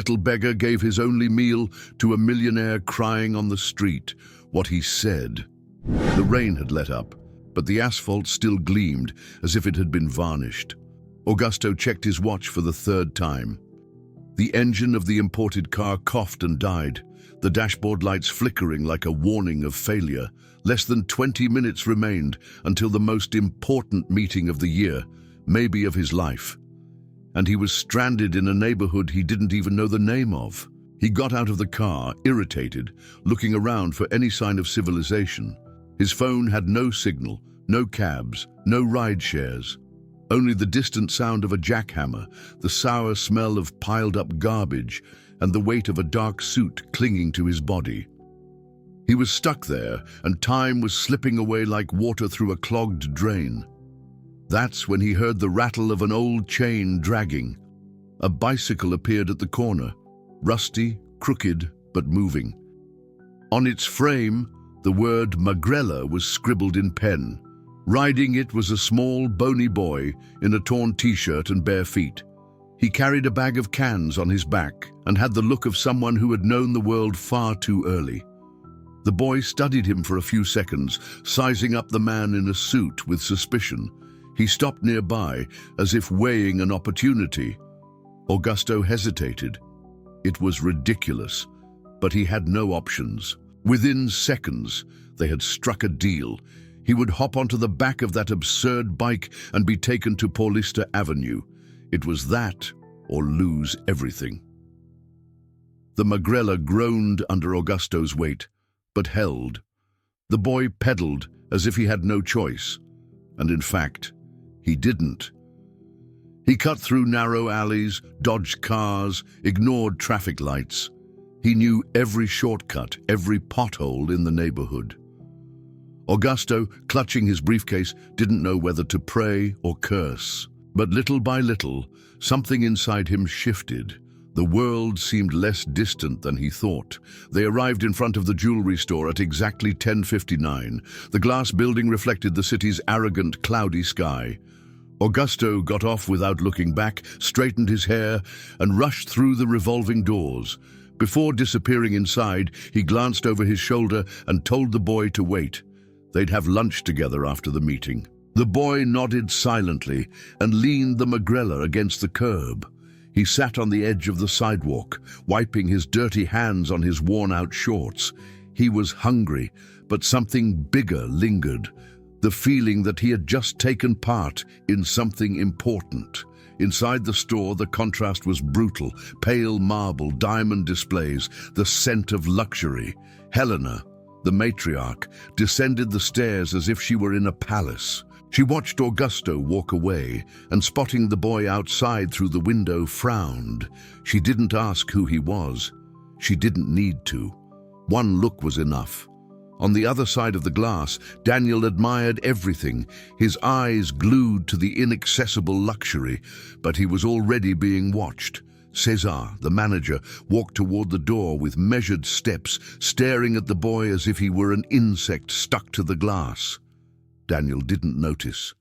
Little Beggar gave his only meal to a millionaire crying on the street. What he said. The rain had let up, but the asphalt still gleamed as if it had been varnished. Augusto checked his watch for the third time. The engine of the imported car coughed and died, the dashboard lights flickering like a warning of failure. Less than 20 minutes remained until the most important meeting of the year, maybe of his life. And he was stranded in a neighborhood he didn't even know the name of. He got out of the car, irritated, looking around for any sign of civilization. His phone had no signal, no cabs, no ride shares. Only the distant sound of a jackhammer, the sour smell of piled-up garbage, and the weight of a dark suit clinging to his body. He was stuck there, and time was slipping away like water through a clogged drain. That's when he heard the rattle of an old chain dragging. A bicycle appeared at the corner, rusty, crooked, but moving. On its frame, the word Magrella was scribbled in pen. Riding it was a small, bony boy in a torn t-shirt and bare feet. He carried a bag of cans on his back and had the look of someone who had known the world far too early. The boy studied him for a few seconds, sizing up the man in a suit with suspicion. He stopped nearby, as if weighing an opportunity. Augusto hesitated. It was ridiculous, but he had no options. Within seconds, they had struck a deal. He would hop onto the back of that absurd bike and be taken to Paulista Avenue. It was that or lose everything. The Magrella groaned under Augusto's weight, but held. The boy pedaled as if he had no choice, and in fact, he didn't. He cut through narrow alleys, dodged cars, ignored traffic lights. He knew every shortcut, every pothole in the neighborhood. Augusto, clutching his briefcase, didn't know whether to pray or curse. But little by little, something inside him shifted. The world seemed less distant than he thought. They arrived in front of the jewelry store at exactly 10:59. The glass building reflected the city's arrogant, cloudy sky. Augusto got off without looking back, straightened his hair, and rushed through the revolving doors. Before disappearing inside, he glanced over his shoulder and told the boy to wait. They'd have lunch together after the meeting. The boy nodded silently and leaned the Magrella against the curb. He sat on the edge of the sidewalk, wiping his dirty hands on his worn-out shorts. He was hungry, but something bigger lingered. The feeling that he had just taken part in something important. Inside the store, the contrast was brutal. Pale marble, diamond displays, the scent of luxury. Helena, the matriarch, descended the stairs as if she were in a palace. She watched Augusto walk away, and spotting the boy outside through the window, frowned. She didn't ask who he was. She didn't need to. One look was enough. On the other side of the glass, Daniel admired everything, his eyes glued to the inaccessible luxury, but he was already being watched. Cesar, the manager, walked toward the door with measured steps, staring at the boy as if he were an insect stuck to the glass. Daniel didn't notice.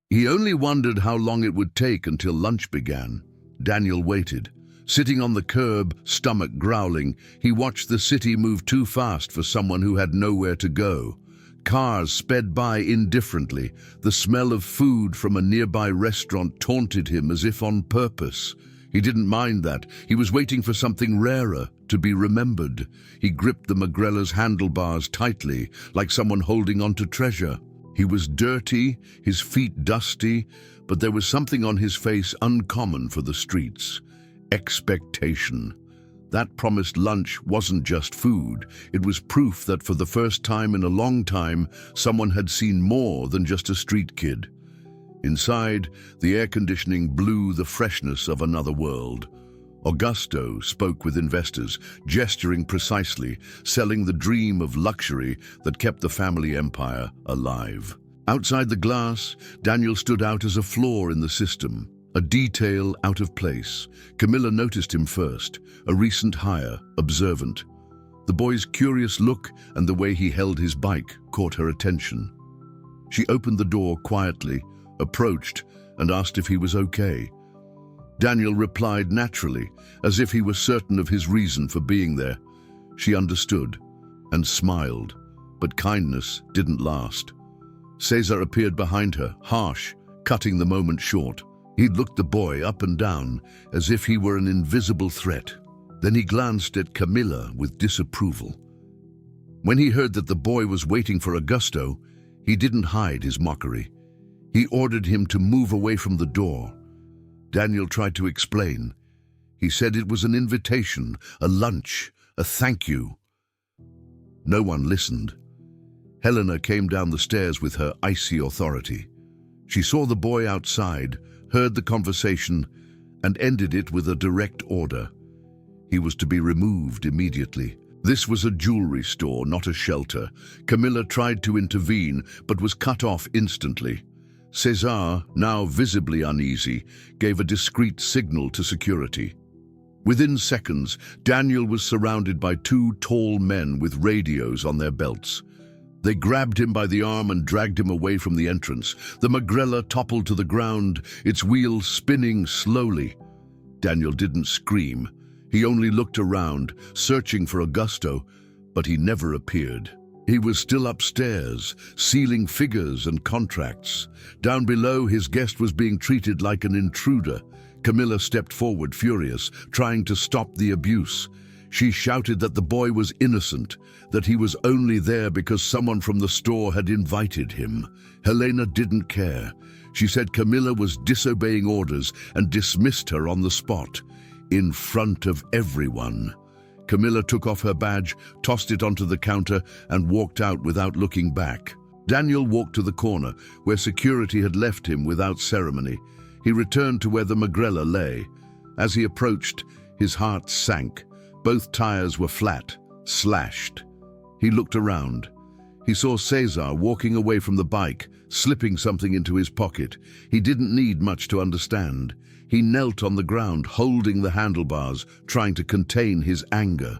He only wondered how long it would take until lunch began. Daniel waited. Sitting on the curb, stomach growling, he watched the city move too fast for someone who had nowhere to go. Cars sped by indifferently. The smell of food from a nearby restaurant taunted him as if on purpose. He didn't mind that. He was waiting for something rarer, to be remembered. He gripped the Magrella's handlebars tightly, like someone holding on to treasure. He was dirty, his feet dusty, but there was something on his face uncommon for the streets. Expectation. That promised lunch wasn't just food. It was proof that for the first time in a long time, someone had seen more than just a street kid. Inside, the air conditioning blew the freshness of another world. Augusto spoke with investors, gesturing precisely, selling the dream of luxury that kept the family empire alive. Outside the glass, Daniel stood out as a flaw in the system, a detail out of place. Camilla noticed him first, a recent hire, observant. The boy's curious look and the way he held his bike caught her attention. She opened the door quietly, approached, and asked if he was okay. Daniel replied naturally, as if he were certain of his reason for being there. She understood and smiled, but kindness didn't last. Cesar appeared behind her, harsh, cutting the moment short. He looked the boy up and down, as if he were an invisible threat. Then he glanced at Camilla with disapproval. When he heard that the boy was waiting for Augusto, he didn't hide his mockery. He ordered him to move away from the door. Daniel tried to explain. He said it was an invitation, a lunch, a thank you. No one listened. Helena came down the stairs with her icy authority. She saw the boy outside, heard the conversation, and ended it with a direct order. He was to be removed immediately. This was a jewelry store, not a shelter. Camilla tried to intervene, but was cut off instantly. Cesar, now visibly uneasy, gave a discreet signal to security. Within seconds, Daniel was surrounded by two tall men with radios on their belts. They grabbed him by the arm and dragged him away from the entrance. The Magrella toppled to the ground, its wheels spinning slowly. Daniel didn't scream. He only looked around, searching for Augusto, but he never appeared. He was still upstairs, sealing figures and contracts. Down below, his guest was being treated like an intruder. Camilla stepped forward, furious, trying to stop the abuse. She shouted that the boy was innocent, that he was only there because someone from the store had invited him. Helena didn't care. She said Camilla was disobeying orders and dismissed her on the spot, in front of everyone. Camilla took off her badge, tossed it onto the counter, and walked out without looking back. Daniel walked to the corner, where security had left him without ceremony. He returned to where the Magrella lay. As he approached, his heart sank. Both tires were flat, slashed. He looked around. He saw Cesar walking away from the bike, slipping something into his pocket. He didn't need much to understand. He knelt on the ground, holding the handlebars, trying to contain his anger.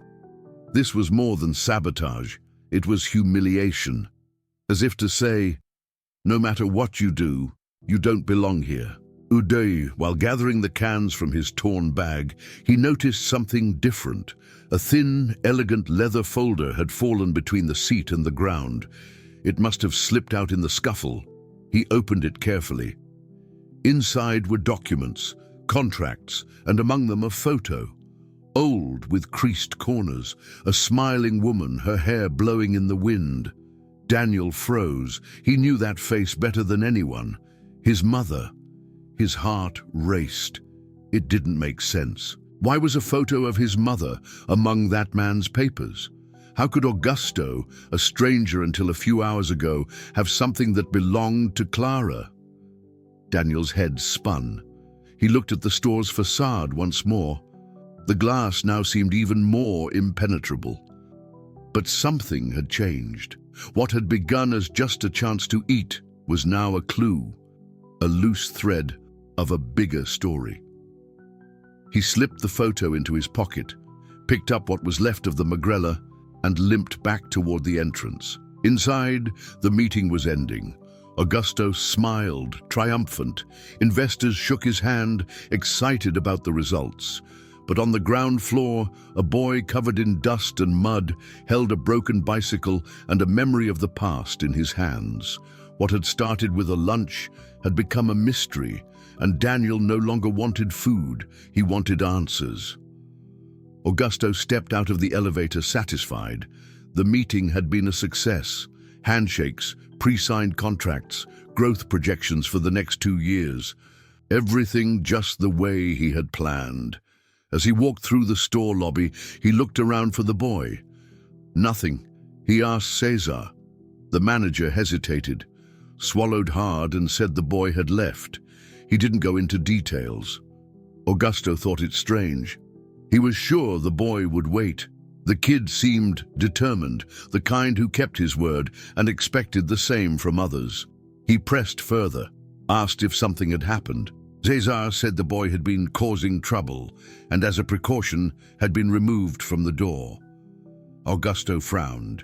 This was more than sabotage. It was humiliation. As if to say, no matter what you do, you don't belong here. Uday, while gathering the cans from his torn bag, he noticed something different. A thin, elegant leather folder had fallen between the seat and the ground. It must have slipped out in the scuffle. He opened it carefully. Inside were documents, contracts, and among them a photo. Old, with creased corners, a smiling woman, her hair blowing in the wind. Daniel froze. He knew that face better than anyone. His mother. His heart raced. It didn't make sense. Why was a photo of his mother among that man's papers? How could Augusto, a stranger until a few hours ago, have something that belonged to Clara? Daniel's head spun. He looked at the store's facade once more. The glass now seemed even more impenetrable. But something had changed. What had begun as just a chance to eat was now a clue, a loose thread of a bigger story. He slipped the photo into his pocket, picked up what was left of the Magrella, and limped back toward the entrance. Inside, the meeting was ending. Augusto smiled, triumphant. Investors shook his hand, excited about the results. But on the ground floor, a boy covered in dust and mud held a broken bicycle and a memory of the past in his hands. What had started with a lunch had become a mystery, and Daniel no longer wanted food, he wanted answers. Augusto stepped out of the elevator satisfied. The meeting had been a success. Handshakes, pre-signed contracts, growth projections for the next 2 years. Everything just the way he had planned. As he walked through the store lobby, he looked around for the boy. Nothing. He asked Cesar. The manager hesitated, swallowed hard, and said the boy had left. He didn't go into details. Augusto thought it strange. He was sure the boy would wait. The kid seemed determined, the kind who kept his word and expected the same from others. He pressed further, asked if something had happened. Cesar said the boy had been causing trouble and, as a precaution, had been removed from the door. Augusto frowned.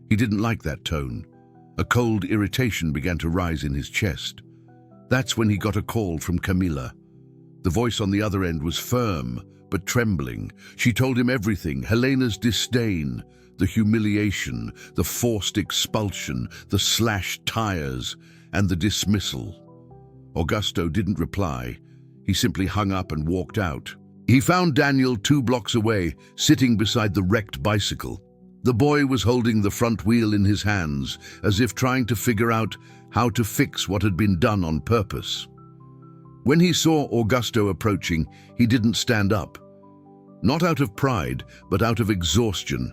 He didn't like that tone. A cold irritation began to rise in his chest. That's when he got a call from Camilla. The voice on the other end was firm, but trembling. She told him everything: Helena's disdain, the humiliation, the forced expulsion, the slashed tires, and the dismissal. Augusto didn't reply. He simply hung up and walked out. He found Daniel 2 blocks away, sitting beside the wrecked bicycle. The boy was holding the front wheel in his hands, as if trying to figure out how to fix what had been done on purpose. When he saw Augusto approaching, he didn't stand up. Not out of pride, but out of exhaustion.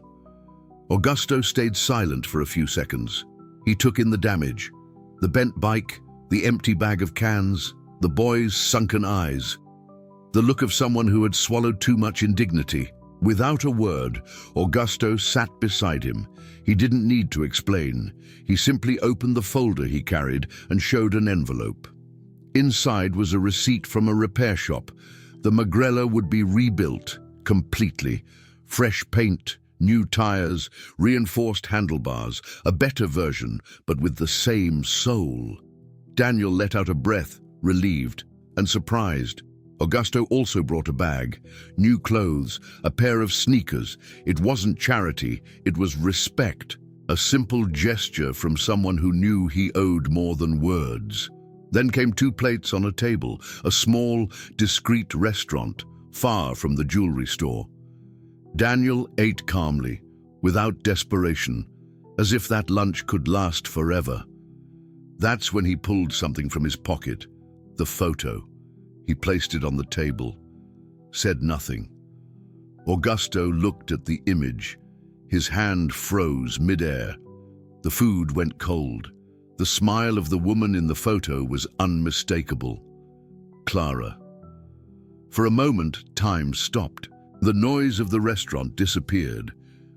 Augusto stayed silent for a few seconds. He took in the damage: the bent bike, the empty bag of cans, the boy's sunken eyes. The look of someone who had swallowed too much indignity. Without a word, Augusto sat beside him. He didn't need to explain. He simply opened the folder he carried and showed an envelope. Inside was a receipt from a repair shop. The Magrella would be rebuilt completely. Fresh paint, new tires, reinforced handlebars, a better version, but with the same soul. Daniel let out a breath, relieved and surprised. Augusto also brought a bag, new clothes, a pair of sneakers. It wasn't charity, it was respect, a simple gesture from someone who knew he owed more than words. Then came 2 plates on a table, a small, discreet restaurant, far from the jewelry store. Daniel ate calmly, without desperation, as if that lunch could last forever. That's when he pulled something from his pocket, the photo. He placed it on the table, said nothing. Augusto looked at the image. His hand froze midair. The food went cold. The smile of the woman in the photo was unmistakable. Clara. For a moment, time stopped. The noise of the restaurant disappeared.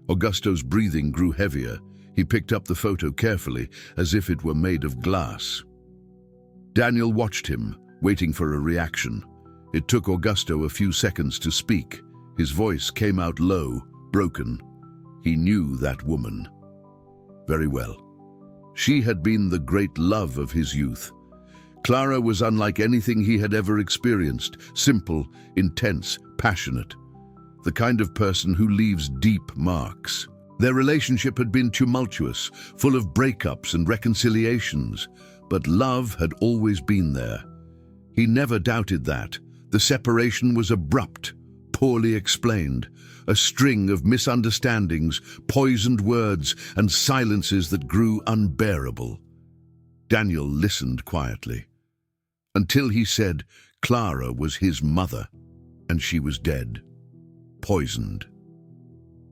Augusto's breathing grew heavier. He picked up the photo carefully, as if it were made of glass. Daniel watched him, waiting for a reaction. It took Augusto a few seconds to speak. His voice came out low, broken. He knew that woman very well. She had been the great love of his youth. Clara was unlike anything he had ever experienced: simple, intense, passionate. The kind of person who leaves deep marks. Their relationship had been tumultuous, full of breakups and reconciliations, but love had always been there. He never doubted that. The separation was abrupt, poorly explained, a string of misunderstandings, poisoned words, and silences that grew unbearable. Daniel listened quietly, until he said Clara was his mother, and she was dead, poisoned.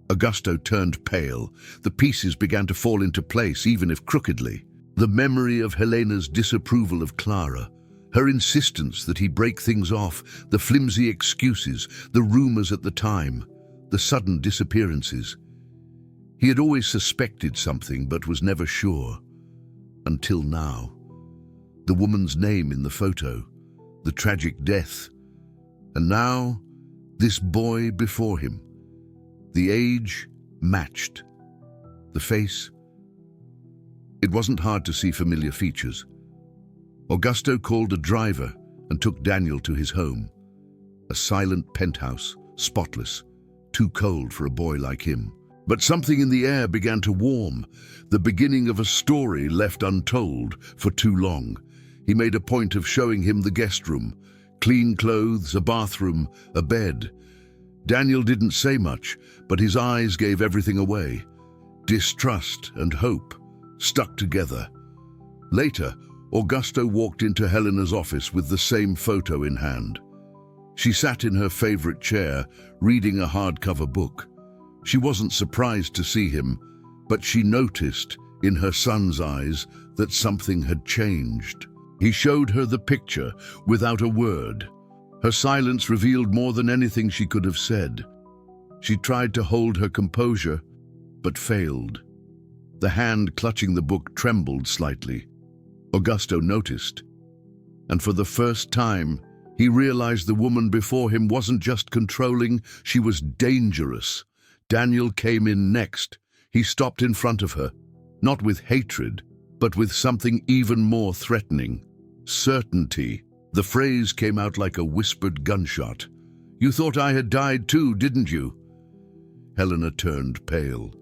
Augusto turned pale. The pieces began to fall into place, even if crookedly. The memory of Helena's disapproval of Clara, her insistence that he break things off, the flimsy excuses, the rumors at the time, the sudden disappearances. He had always suspected something, but was never sure. Until now. The woman's name in the photo, the tragic death. And now, this boy before him. The age matched. The face. It wasn't hard to see familiar features. Augusto called a driver and took Daniel to his home. A silent penthouse, spotless, too cold for a boy like him. But something in the air began to warm, the beginning of a story left untold for too long. He made a point of showing him the guest room, clean clothes, a bathroom, a bed. Daniel didn't say much, but his eyes gave everything away. Distrust and hope, stuck together. Later, Augusto walked into Helena's office with the same photo in hand. She sat in her favorite chair, reading a hardcover book. She wasn't surprised to see him, but she noticed, in her son's eyes, that something had changed. He showed her the picture, without a word. Her silence revealed more than anything she could have said. She tried to hold her composure, but failed. The hand clutching the book trembled slightly. Augusto noticed, and for the first time, he realized the woman before him wasn't just controlling, she was dangerous. Daniel came in next. He stopped in front of her, not with hatred, but with something even more threatening: certainty. The phrase came out like a whispered gunshot. "You thought I had died too, didn't you?" Helena turned pale.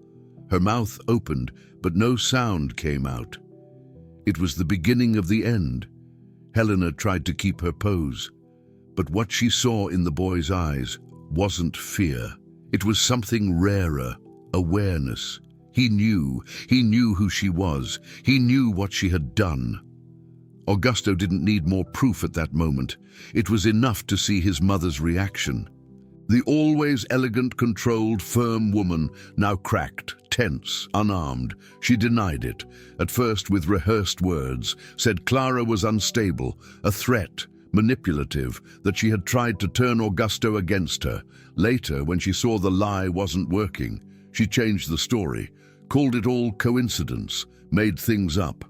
Her mouth opened, but no sound came out. It was the beginning of the end. Helena tried to keep her pose, but what she saw in the boy's eyes wasn't fear. It was something rarer, awareness. He knew who she was. He knew what she had done. Augusto didn't need more proof at that moment. It was enough to see his mother's reaction. The always elegant, controlled, firm woman now cracked, tense, unarmed. She denied it, at first with rehearsed words, said Clara was unstable, a threat, manipulative, that she had tried to turn Augusto against her. Later, when she saw the lie wasn't working, she changed the story, called it all coincidence, made things up.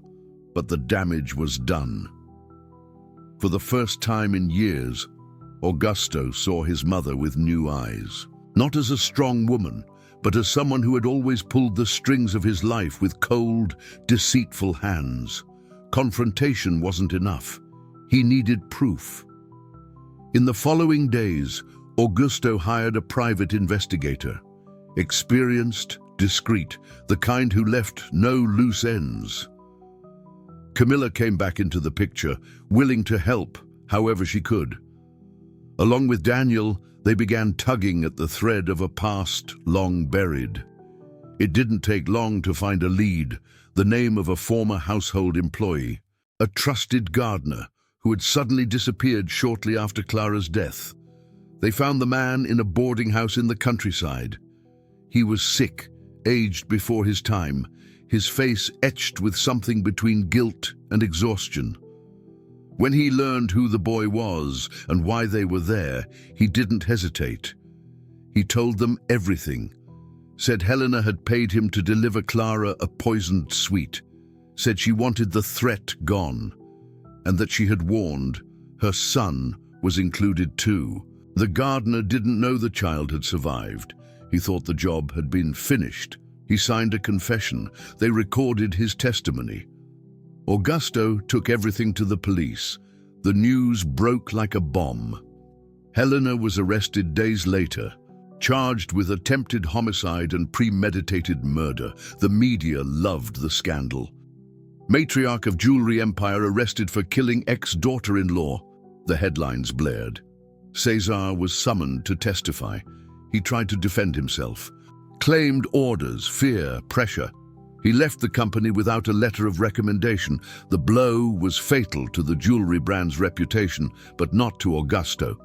But the damage was done. For the first time in years, Augusto saw his mother with new eyes. Not as a strong woman, but as someone who had always pulled the strings of his life with cold, deceitful hands. Confrontation wasn't enough. He needed proof. In the following days, Augusto hired a private investigator. Experienced, discreet, the kind who left no loose ends. Camilla came back into the picture, willing to help however she could. Along with Daniel, they began tugging at the thread of a past long buried. It didn't take long to find a lead, the name of a former household employee, a trusted gardener who had suddenly disappeared shortly after Clara's death. They found the man in a boarding house in the countryside. He was sick, aged before his time, his face etched with something between guilt and exhaustion. When he learned who the boy was and why they were there, he didn't hesitate. He told them everything. Said Helena had paid him to deliver Clara a poisoned sweet. Said she wanted the threat gone, and that she had warned her son was included too. The gardener didn't know the child had survived. He thought the job had been finished. He signed a confession. They recorded his testimony. Augusto took everything to the police. The news broke like a bomb. Helena was arrested days later, charged with attempted homicide and premeditated murder. The media loved the scandal. Matriarch of jewelry empire arrested for killing ex-daughter-in-law. The headlines blared. Cesar was summoned to testify. He tried to defend himself. Claimed orders, fear, pressure. He left the company without a letter of recommendation. The blow was fatal to the jewelry brand's reputation, but not to Augusto.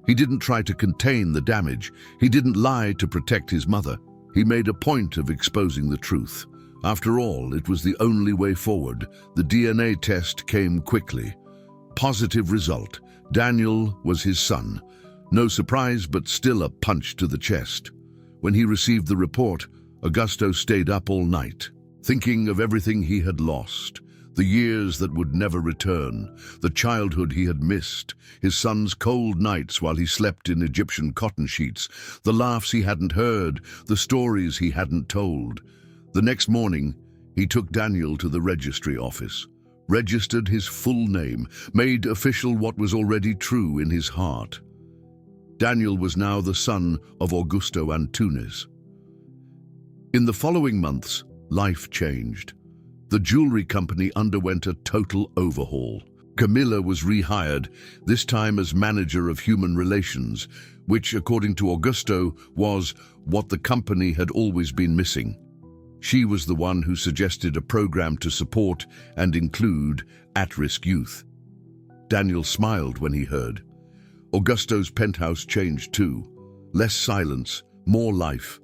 He didn't try to contain the damage. He didn't lie to protect his mother. He made a point of exposing the truth. After all, it was the only way forward. The DNA test came quickly. Positive result. Daniel was his son. No surprise, but still a punch to the chest. When he received the report, Augusto stayed up all night, thinking of everything he had lost, the years that would never return, the childhood he had missed, his son's cold nights while he slept in Egyptian cotton sheets, the laughs he hadn't heard, the stories he hadn't told. The next morning, he took Daniel to the registry office, registered his full name, made official what was already true in his heart. Daniel was now the son of Augusto Antunes. In the following months, life changed. The jewelry company underwent a total overhaul. Camilla was rehired, this time as manager of human relations, which, according to Augusto, was what the company had always been missing. She was the one who suggested a program to support and include at-risk youth. Daniel smiled when he heard. Augusto's penthouse changed too. Less silence, more life.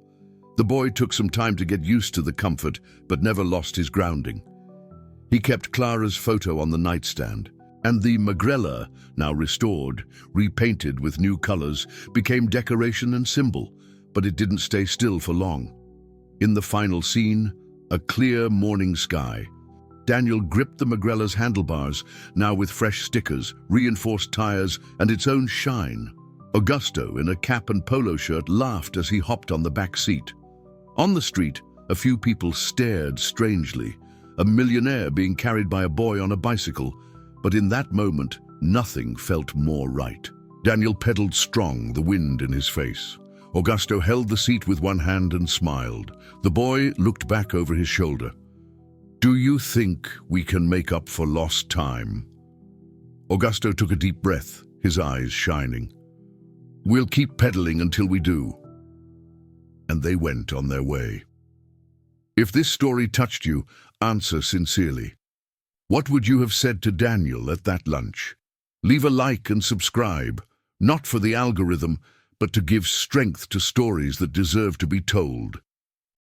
The boy took some time to get used to the comfort, but never lost his grounding. He kept Clara's photo on the nightstand, and the magrella, now restored, repainted with new colors, became decoration and symbol, but it didn't stay still for long. In the final scene, a clear morning sky. Daniel gripped the magrella's handlebars, now with fresh stickers, reinforced tires, and its own shine. Augusto, in a cap and polo shirt, laughed as he hopped on the back seat. On the street, a few people stared strangely, a millionaire being carried by a boy on a bicycle. But in that moment, Nothing felt more right. Daniel pedaled strong, the wind in his face. Augusto held the seat with one hand and smiled. The boy looked back over his shoulder. "Do you think we can make up for lost time?" Augusto took a deep breath, his eyes shining. "We'll keep pedaling until we do." And they went on their way. If this story touched you, answer sincerely. What would you have said to Daniel at that lunch? Leave a like and subscribe, not for the algorithm, but to give strength to stories that deserve to be told.